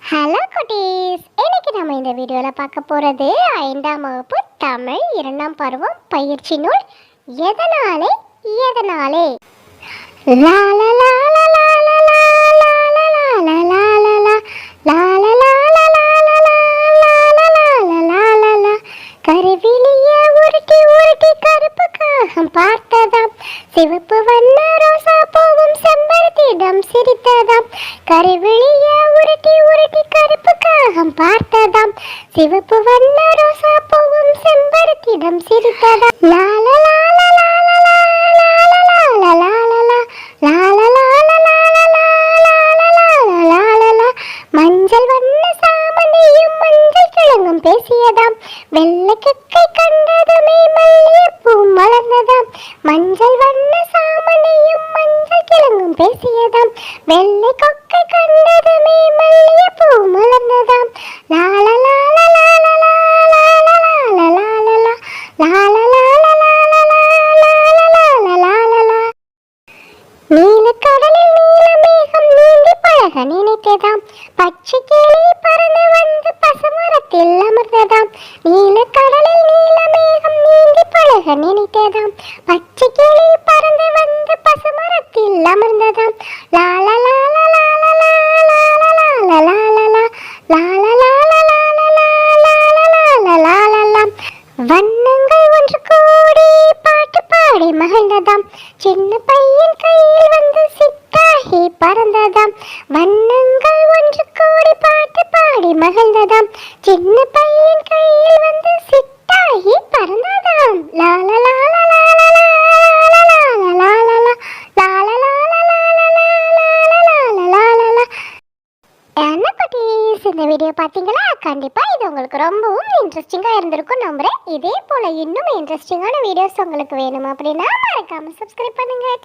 Hello குட்டீஸ், இன்னைக்கு நம்ம இந்த வீடியோவில் பார்க்க போகிறது 5ஆம் வகுப்பு தமிழ் 2ஆம் பருவம் பயிற்சி நூல் எதனாலே எதனாலே. கருவிலிய உருட்டி உருட்டி கருப்பு காகம் பார்த்ததாம், சிவப்பு வண்ண ரோசா பூவும் செம்பருத்திடம் சிரித்ததாம். கருவிலிய உருட்டி உருட்டி கருப்பு காகம் பார்த்ததாம், சிவப்பு வண்ண ரோசா பூவும் செம்பருத்திடம் சிரித்ததாம். மஞ்சள் வண்ண சாமந்தியும் மஞ்சள் கிழங்கும் பேசியதாம், வெள்ளை கொக்கை கண்டதுமே மல்லிகைப்பூ மலர்ந்ததாம். மஞ்சள் வண்ண சாமந்தியும் மஞ்சள் கிழங்கும் பேசியதாம், வெள்ளை கொக்கை கண்டதுமே மல்லிகைப்பூ மலர்ந்ததாம். நீலக்கடலில் நீல மேகம் நீந்தி பழக நினைத்ததாம், பச்சை கிளி பறந்து வந்து பசுமரத்தில் அமர்ந்ததாம். நீலக்கடலில் நீல மேகம் நீந்தி பழக நினைத்ததாம், பச்சை கிளி பறந்து வந்து பசுமரத்தில் அமர்ந்ததாம். வண்ணங்கள் ஒன்று கூடி பாட்டு பாடி மகிழ்ந்ததாம், சின்ன பையன் கையில் வந்து சிட்டாகி பறந்ததாம். வண்ணங்கள் ஒன்று கூடி பாட்டு பாடி மகிழ்ந்ததாம், சின்ன பையன் கையில் வந்து சிட்டாகி பறந்ததாம். இந்த வீடியோ பார்த்தீங்களா? கண்டிப்பாக இது உங்களுக்கு ரொம்பவும் இன்ட்ரெஸ்டிங்காக இருந்திருக்கும் நம்புகிறேன். இதே போல் இன்னும் இன்ட்ரெஸ்டிங்கான வீடியோஸ் உங்களுக்கு வேணும் அப்படின்னா மறக்காமல் சப்ஸ்கிரைப் பண்ணுங்கள்.